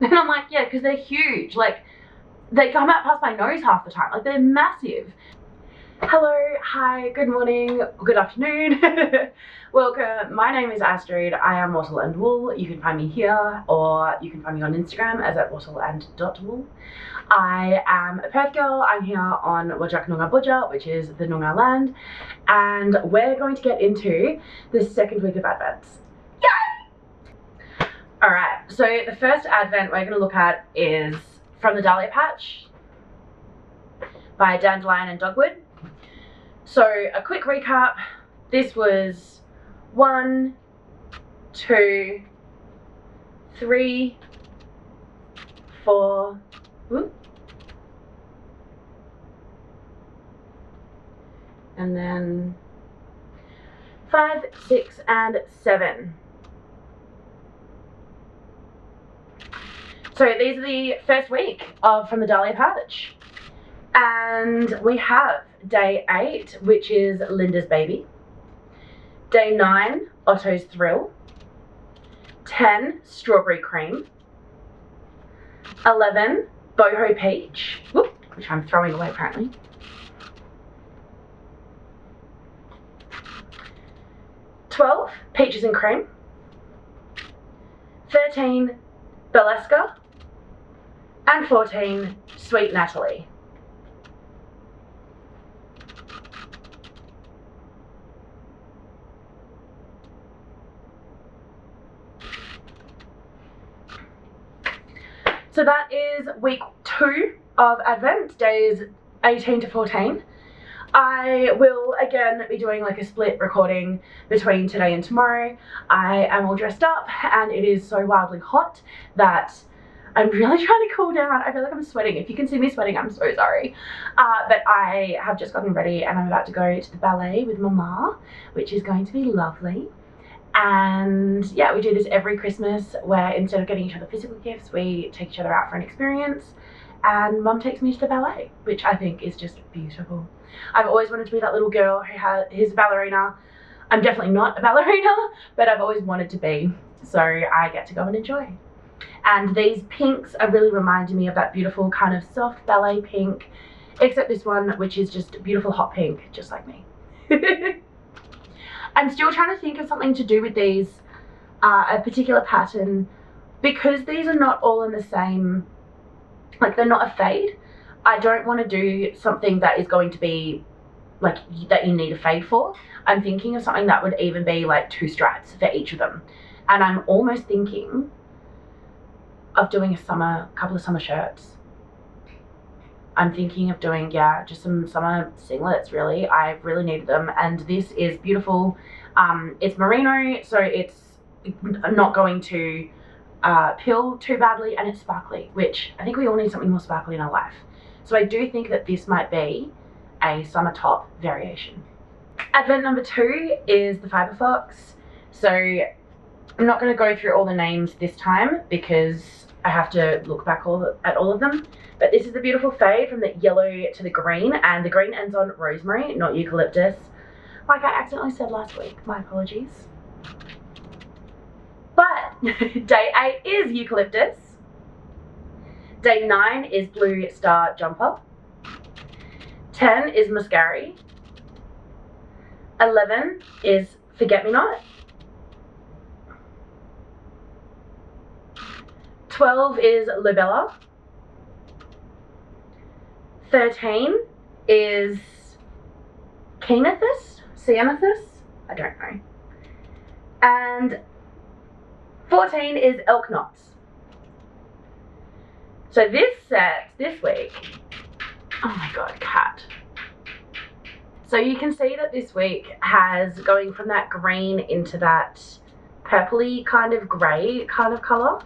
And I'm like, yeah, because they're huge. Like, they come out past my nose half the time. Like, they're massive. Hello, hi, good morning, good afternoon. Welcome. My name is Astrid. I am Wattle and Wool. You can find me here, or you can find me on Instagram as at wattle and .wool. I am a Perth girl. I'm here on Wajak Noongar Budja, which is the Noongar land, and we're going to get into the second week of Advents. Yay! Alright, so the first Advent we're going to look at is From the Dahlia Patch by Dandelion and Dogwood. So a quick recap, this was 1, 2, 3, 4, and then 5, 6, and 7. So these are the first week of From the Dahlia Patch. And we have day 8, which is Linda's Baby. Day 9, Otto's Thrill. 10, Strawberry Cream. 11, Boho Peach, which I'm throwing away apparently. 12, Peaches and Cream. 13, Baleska. And 14, Sweet Natalie. So that is week 2 of Advent, days 18 to 14. I will again be doing like a split recording between today and tomorrow. I am all dressed up and it is so wildly hot that I'm really trying to cool down. I feel like I'm sweating. If you can see me sweating, I'm so sorry. But I have just gotten ready and I'm about to go to the ballet with Mama, which is going to be lovely. And yeah, we do this every Christmas where instead of getting each other physical gifts, we take each other out for an experience. And Mum takes me to the ballet, which I think is just beautiful. I've always wanted to be that little girl who's a ballerina. I'm definitely not a ballerina, but I've always wanted to be. So I get to go and enjoy. And these pinks are really reminding me of that beautiful kind of soft ballet pink, except this one, which is just beautiful hot pink, just like me. I'm still trying to think of something to do with these, a particular pattern, because these are not all in the same, like they're not a fade. I don't want to do something that is going to be like that you need a fade for. I'm thinking of something that would even be like 2 stripes for each of them. And I'm almost thinking of doing a couple of summer shirts. I'm thinking of doing, yeah, just some summer singlets really. I really needed them, and this is beautiful. It's merino, so it's not going to peel too badly, and it's sparkly, which I think we all need something more sparkly in our life. So I do think that this might be a summer top variation. Advent number 2 is the Fibre Fox. So I'm not going to go through all the names this time because I have to look back at all of them. But this is the beautiful fade from the yellow to the green, and the green ends on rosemary, not eucalyptus, like I accidentally said last week. My apologies. But day 8 is eucalyptus. Day 9 is blue star jumper. 10 is muscari. 11 is forget-me-not. 12 is Lobella. 13 is Cianthus, I don't know. And 14 is Elk Knots. So this set, this week, oh my god, cat. So you can see that this week has going from that green into that purpley kind of grey kind of colour.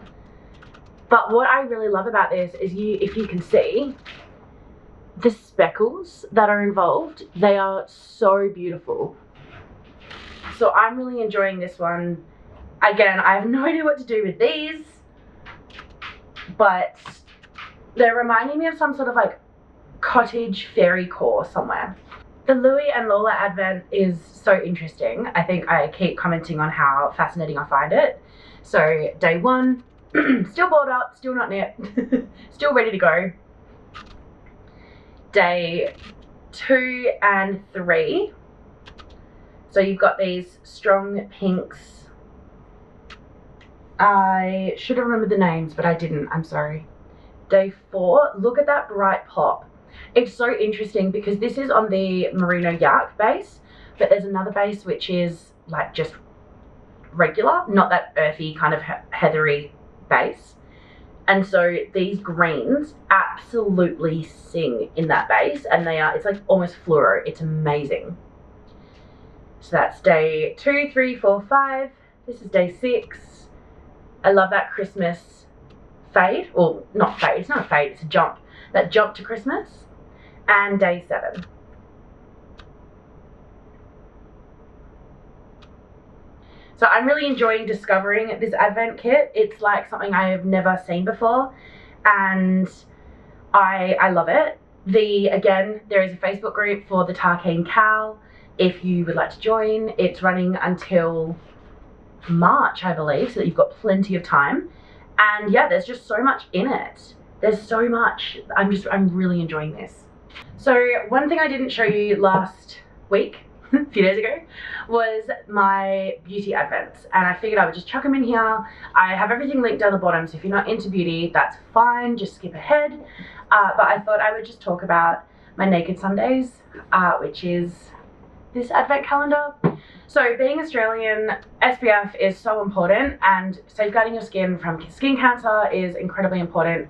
But what I really love about this is if you can see, the speckles that are involved, they are so beautiful. So I'm really enjoying this one. Again, I have no idea what to do with these, but they're reminding me of some sort of like cottage fairy core somewhere. The Louie and Lola advent is so interesting. I think I keep commenting on how fascinating I find it. So day 1, Still balled up, still not knit, still ready to go. Day 2 and 3. So you've got these strong pinks. I should have remembered the names, but I didn't, I'm sorry. Day 4, look at that bright pop. It's so interesting because this is on the merino yak base, but there's another base which is like just regular, not that earthy kind of heathery base. And so these greens absolutely sing in that base, and it's like almost fluoro. It's amazing. So that's day 2, 3, 4, 5. This is day 6. I love that Christmas fade, or not fade, it's not a fade, it's a jump. That jump to Christmas. And day 7. So I'm really enjoying discovering this advent kit. It's like something I have never seen before, and I love it. Again, there is a Facebook group for the Tarkine Cal if you would like to join. It's running until March, I believe, so that you've got plenty of time. And yeah, there's just so much in it. There's so much. I'm really enjoying this. So one thing I didn't show you last week, a few days ago, was my beauty advents, and I figured I would just chuck them in here. I have everything linked down the bottom, so if you're not into beauty, that's fine, just skip ahead. But I thought I would just talk about my Naked Sundays, which is this advent calendar. So being Australian, SPF is so important, and safeguarding your skin from skin cancer is incredibly important.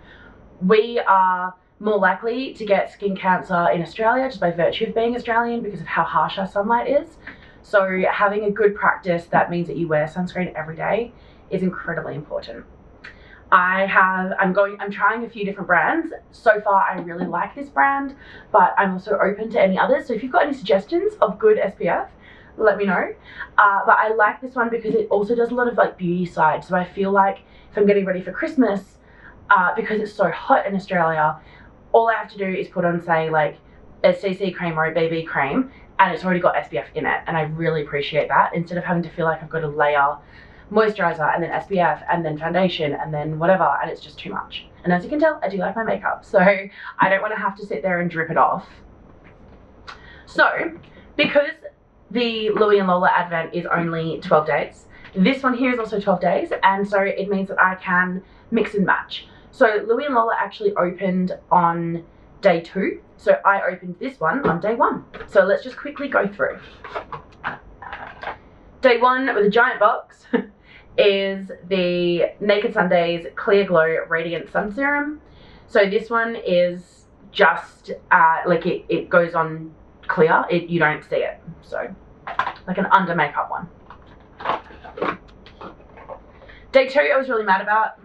We are more likely to get skin cancer in Australia just by virtue of being Australian because of how harsh our sunlight is. So having a good practice that means that you wear sunscreen every day is incredibly important. I'm trying a few different brands. So far I really like this brand, but I'm also open to any others. So if you've got any suggestions of good SPF, let me know. But I like this one because it also does a lot of like beauty side. So I feel like if I'm getting ready for Christmas, because it's so hot in Australia, all I have to do is put on, say, like a CC cream or a BB cream, and it's already got SPF in it, and I really appreciate that, instead of having to feel like I've got to layer moisturizer and then SPF and then foundation and then whatever, and it's just too much. And as you can tell, I do like my makeup, so I don't want to have to sit there and drip it off. So because the Louie and Lola advent is only 12 days, this one here is also 12 days, and so it means that I can mix and match. So Louie and Lola actually opened on day 2. So I opened this one on day 1. So let's just quickly go through. Day 1 with a giant box is the Naked Sundays Clear Glow Radiant Sun Serum. So this one is just like it goes on clear. You don't see it. So like an under makeup one. Day 2 I was really mad about,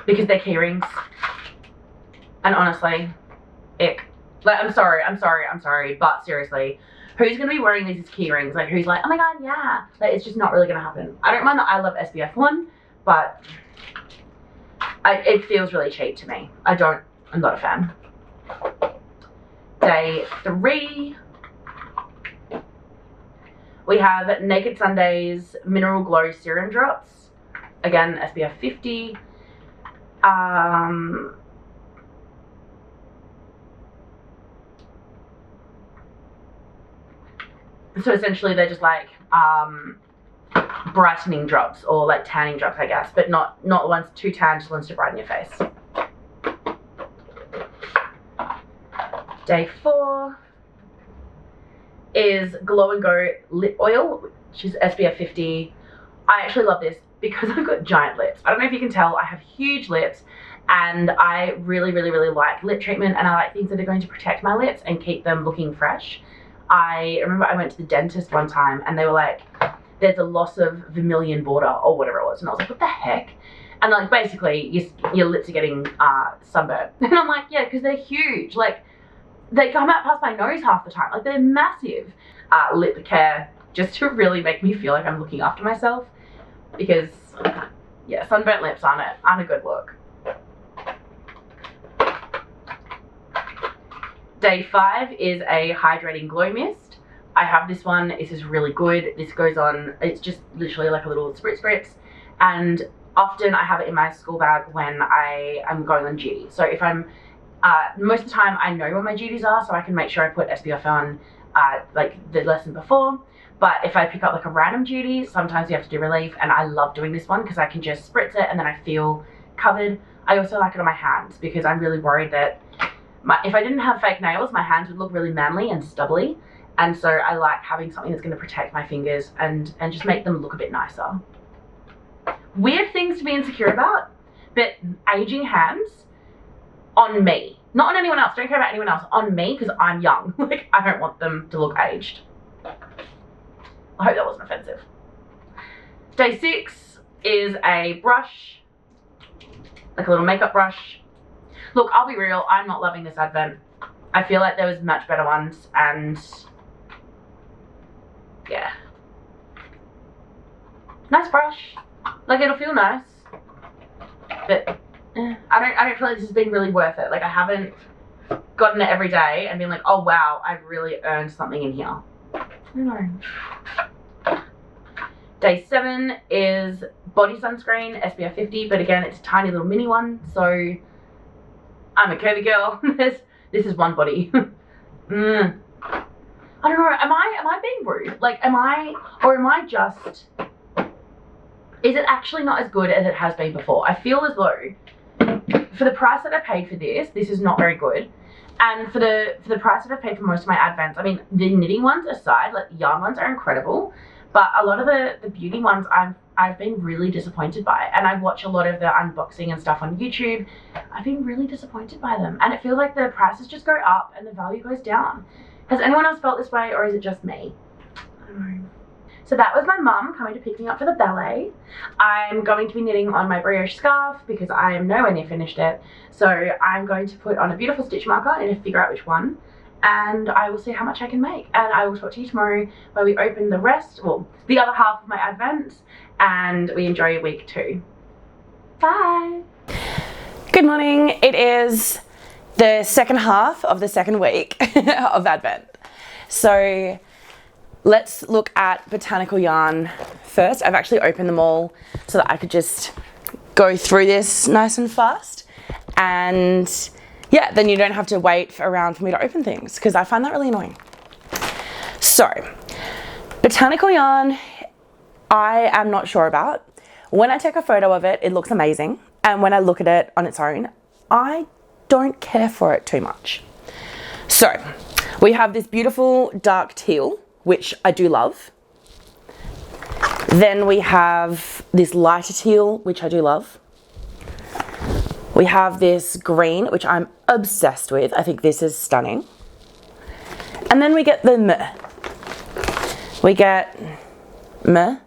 because they're key rings, and honestly, ick. Like, I'm sorry, but seriously, who's gonna be wearing these as key rings? Like, who's like, oh my god, yeah. Like, it's just not really gonna happen. I don't mind the I Love SPF one, but it feels really cheap to me. I'm not a fan. Day 3, we have Naked Sundays Mineral Glow Serum Drops. Again, SPF 50. So essentially they're just like brightening drops, or like tanning drops, I guess, but not the ones too tan, just ones to brighten your face. Day 4 is Glow and Go Lip Oil, which is SPF 50. I actually love this because I've got giant lips. I don't know if you can tell, I have huge lips, and I really like lip treatment, and I like things that are going to protect my lips and keep them looking fresh. I remember I went to the dentist one time and they were like, there's a loss of vermilion border or whatever it was, and I was like, what the heck? And like, basically your lips are getting sunburned. And I'm like, yeah, because they're huge. Like, they come out past my nose half the time. Like, they're massive. Lip care, just to really make me feel like I'm looking after myself, because yeah, sunburnt lips aren't a good look. Day 5 is a hydrating glow mist. I have this one. This is really good. This goes on, it's just literally like a little spritz, and often I have it in my school bag when I am going on duty. So if I'm, most of the time I know what my duties are, so I can make sure I put SPF on like the lesson before. But if I pick up like a random duty, sometimes you have to do relief, and I love doing this one because I can just spritz it and then I feel covered. I also like it on my hands because I'm really worried that if I didn't have fake nails, my hands would look really manly and stubbly. And so I like having something that's going to protect my fingers and just make them look a bit nicer. Weird things to be insecure about, but aging hands on me. Not on anyone else. Don't care about anyone else. On me, because I'm young. Like, I don't want them to look aged. I hope that wasn't offensive. Day 6 is a brush. Like a little makeup brush. Look, I'll be real. I'm not loving this advent. I feel like there was much better ones, and yeah. Nice brush. Like, it'll feel nice. But I don't feel like this has been really worth it. Like, I haven't gotten it every day and been like, oh wow, I've really earned something in here. I don't know. Day 7 is body sunscreen, SPF 50, but again, it's a tiny little mini one, so I'm a curvy girl. This is one body. I don't know, am I being rude? Like, am I just, is it actually not as good as it has been before? I feel as though for the price that I paid for this is not very good. And for the price that I've paid for most of my advents, I mean, the knitting ones aside, like yarn ones are incredible, but a lot of the beauty ones I've been really disappointed by. And I watch a lot of the unboxing and stuff on YouTube. I've been really disappointed by them. And it feels like the prices just go up and the value goes down. Has anyone else felt this way, or is it just me? I don't know. So that was my mum coming to pick me up for the ballet. I'm going to be knitting on my brioche scarf because I am nowhere near finished it. So I'm going to put on a beautiful stitch marker and figure out which one. And I will see how much I can make. And I will talk to you tomorrow where we open the rest, well, the other half of my advents, and we enjoy week 2. Bye. Good morning. It is the second half of the second week of Advent. So let's look at Botanical Yarn first. I've actually opened them all so that I could just go through this nice and fast. And yeah, then you don't have to wait around for me to open things because I find that really annoying. So, Botanical Yarn, I am not sure about. When I take a photo of it, it looks amazing. And when I look at it on its own, I don't care for it too much. So, we have this beautiful dark teal, which I do love. Then we have this lighter teal, which I do love. We have this green, which I'm obsessed with. I think this is stunning. And then we get the meh. We get meh.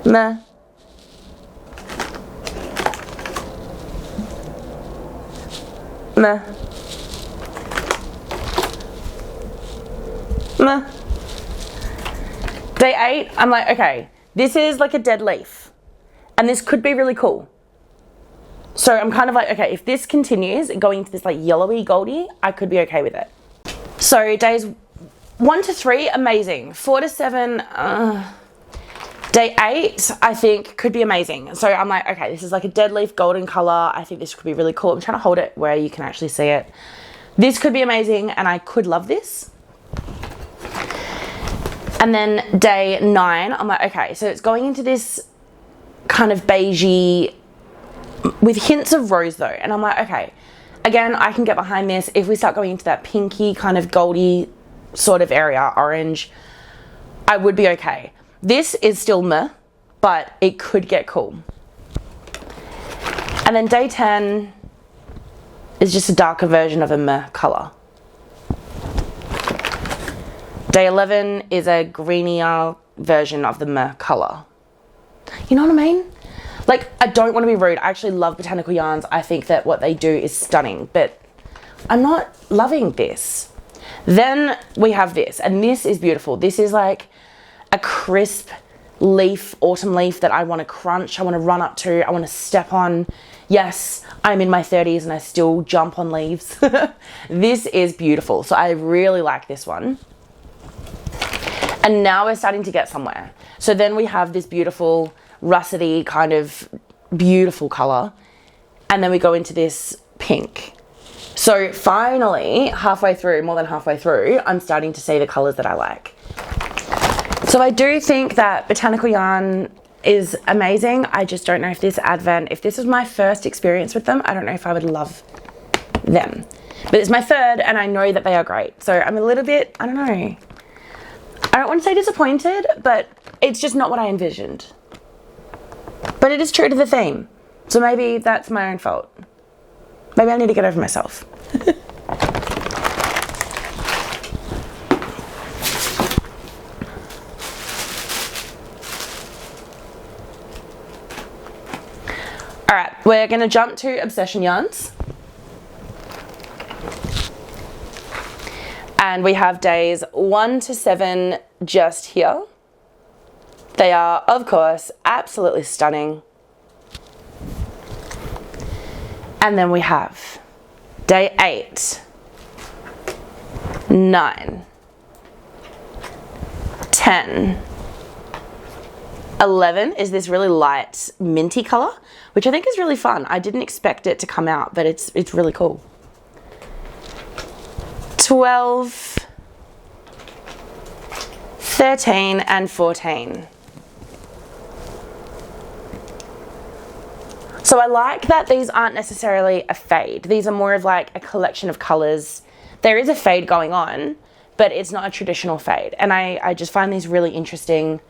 Meh. Meh. Meh. Day 8, I'm like, okay, this is like a dead leaf. And this could be really cool. So I'm kind of like, okay, if this continues going into this like yellowy goldy, I could be okay with it. So days 1 to 3, amazing. 4 to 7, day 8, I think could be amazing. So I'm like, okay, this is like a dead leaf golden color. I think this could be really cool. I'm trying to hold it where you can actually see it. This could be amazing and I could love this. And then day 9, I'm like, okay, so it's going into this kind of beigey with hints of rose though. And I'm like, okay, again, I can get behind this. If we start going into that pinky kind of goldy sort of area, orange, I would be okay. This is still meh, but it could get cool. And then day 10 is just a darker version of a meh color. Day 11 is a greenier version of the meh color. You know what I mean? Like, I don't want to be rude. I actually love Botanical Yarns. I think that what they do is stunning, but I'm not loving this. Then we have this, and this is beautiful. This is like a crisp leaf, autumn leaf that I want to crunch. I want to run up to. I want to step on. Yes, I'm in my 30s and I still jump on leaves. This is beautiful. So I really like this one. And now we're starting to get somewhere. So then we have this beautiful russety kind of beautiful color. And then we go into this pink. So finally, halfway through, more than halfway through, I'm starting to see the colors that I like. So I do think that Botanical Yarn is amazing. I just don't know if this advent, if this was my first experience with them, I don't know if I would love them. But it's my third and I know that they are great. So I'm a little bit, I don't know. I don't want to say disappointed, but it's just not what I envisioned. But it is true to the theme. So maybe that's my own fault. Maybe I need to get over myself. All right, we're going to jump to Obsession Yarns. And we have days 1 to 7 just here. They are, of course, absolutely stunning. And then we have day 8, 9, 10, 11 is this really light minty color, which I think is really fun. I didn't expect it to come out, but it's really cool. 12, 13 and 14. So I like that these aren't necessarily a fade. These are more of like a collection of colors. There is a fade going on, but it's not a traditional fade. And I just find these really interesting.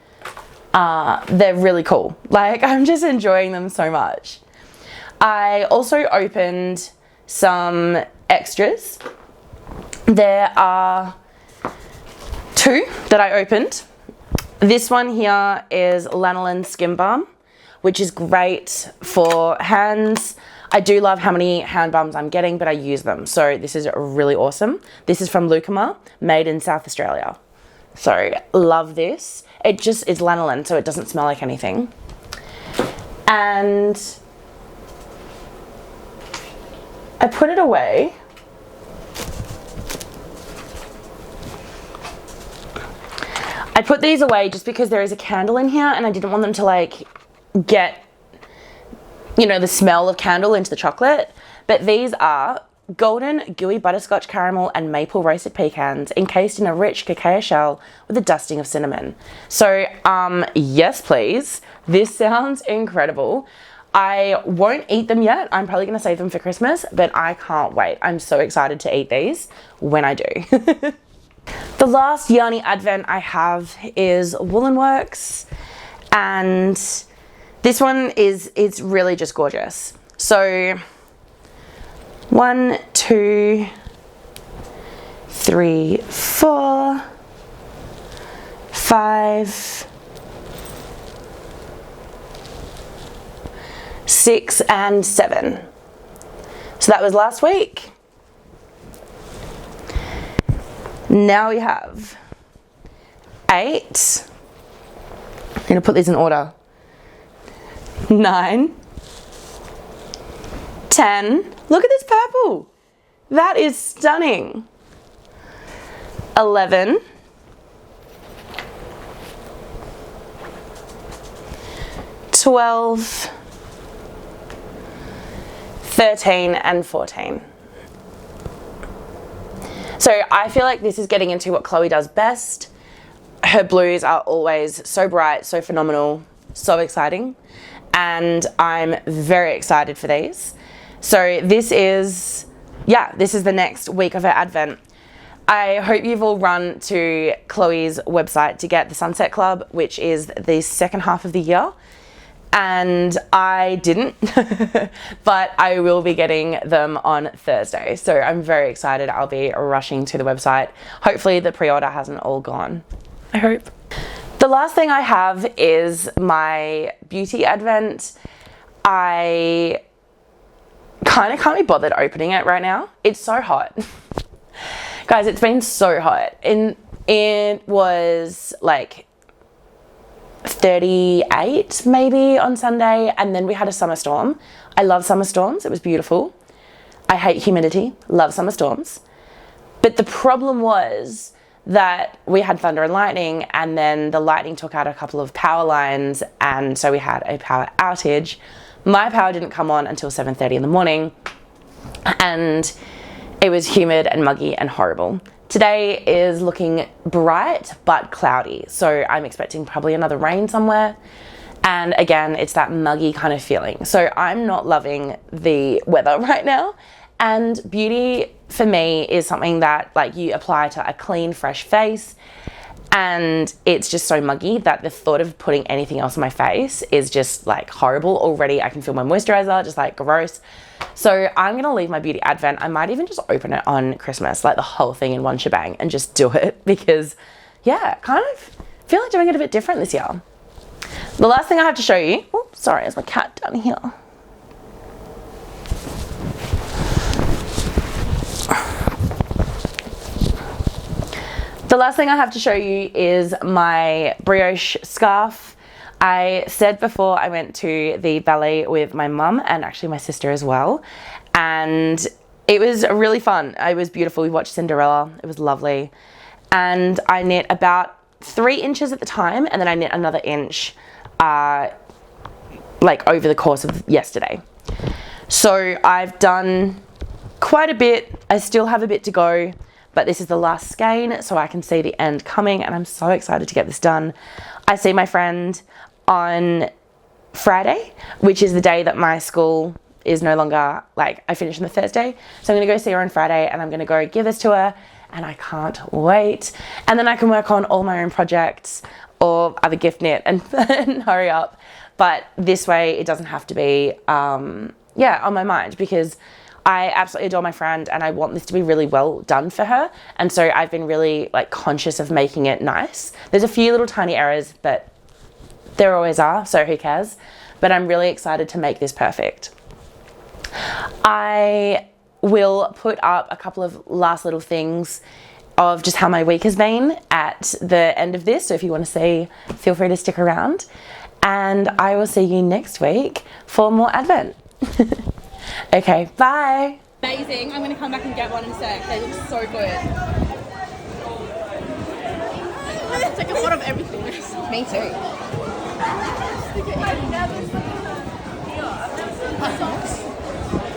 They're really cool. Like, I'm just enjoying them so much. I also opened some extras. There are 2 that I opened. This one here is Lanolin Skin Balm, which is great for hands. I do love how many hand balms I'm getting, but I use them. So this is really awesome. This is from Lucama, made in South Australia. So love this. It just is lanolin, so it doesn't smell like anything. And I put it away. I put these away just because there is a candle in here and I didn't want them to like get, you know, the smell of candle into the chocolate. But these are golden gooey butterscotch caramel and maple roasted pecans encased in a rich cacao shell with a dusting of cinnamon. So yes please, this sounds incredible. I won't eat them yet. I'm probably gonna save them for Christmas, but I can't wait. I'm so excited to eat these when I do. The last yarny advent I have is Woolen Works, and this one it's really just gorgeous. So 1, 2, 3, 4, 5, 6 and 7. So that was last week. Now we have 8. I'm gonna put these in order. 9, 10. Look at this purple. That is stunning. 11. 12. 13 and 14. So I feel like this is getting into what Chloe does best. Her blues are always so bright, so phenomenal, so exciting. And I'm very excited for these. So this is the next week of her advent. I hope you've all run to Chloe's website to get the Sunset Club, which is the second half of the year. And I didn't, but I will be getting them on Thursday. So I'm very excited. I'll be rushing to the website. Hopefully the pre-order hasn't all gone. I hope. The last thing I have is my beauty advent. I kind of can't be bothered opening it right now. It's so hot. Guys, it's been so hot. And it was like 38 maybe on Sunday, and then we had a summer storm. I love summer storms. It was beautiful. I hate humidity. Love summer storms. But the problem was that we had thunder and lightning, and then the lightning took out a couple of power lines, and so we had a power outage. My power didn't come on until 7:30 in the morning, and it was humid and muggy and horrible. Today is looking bright but cloudy, so I'm expecting probably another rain somewhere. And again, it's that muggy kind of feeling. So I'm not loving the weather right now. And beauty for me is something that like you apply to a clean, fresh face. And it's just so muggy that the thought of putting anything else on my face is just like horrible. Already I can feel my moisturizer, just like gross. So I'm gonna leave my beauty advent. I might even just open it on Christmas, like the whole thing in one shebang, and just do it because yeah, kind of feel like doing it a bit different this year. The last thing I have to show you, oh, sorry, there's my cat down here. The last thing I have to show you is my brioche scarf. I said before I went to the ballet with my mum and actually my sister as well. And it was really fun. It was beautiful. We watched Cinderella. It was lovely. And I knit about 3 inches at the time, and then I knit another inch like over the course of yesterday. So I've done quite a bit. I still have a bit to go, but this is the last skein, so I can see the end coming, and I'm so excited to get this done. I see my friend on Friday, which is the day that my school is no longer, like, I finish on the Thursday. So I'm gonna go see her on Friday, and I'm gonna go give this to her, and I can't wait. And then I can work on all my own projects or other gift knit and hurry up. But this way it doesn't have to be, yeah, on my mind, because I absolutely adore my friend and I want this to be really well done for her. And so I've been really like conscious of making it nice. There's a few little tiny errors, but there always are, so who cares? But I'm really excited to make this perfect. I will put up a couple of last little things of just how my week has been at the end of this. So if you want to see, feel free to stick around. And I will see you next week for more Advent. Okay, bye. Amazing. I'm going to come back and get one in a sec. They look so good. Take a photo of everything. Me too.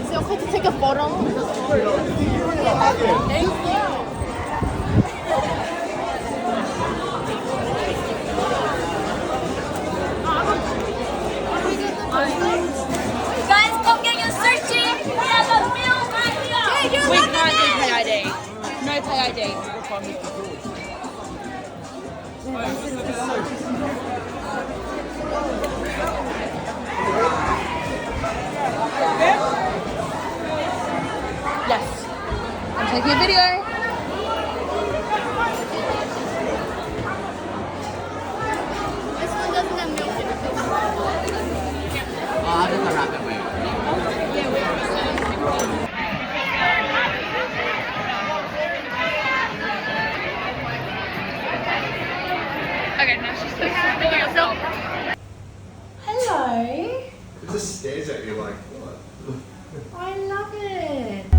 Is it okay to take a photo? Thank you. Guys, come get your sushi. We have a meal right here. We can't do pay ID. No pay ID. Yes. I'm taking a video. This one doesn't have milk in it. Oh, there's a rabbit way. Okay, now she's figure yourself. Hello. It just stares at you like, what? I love it.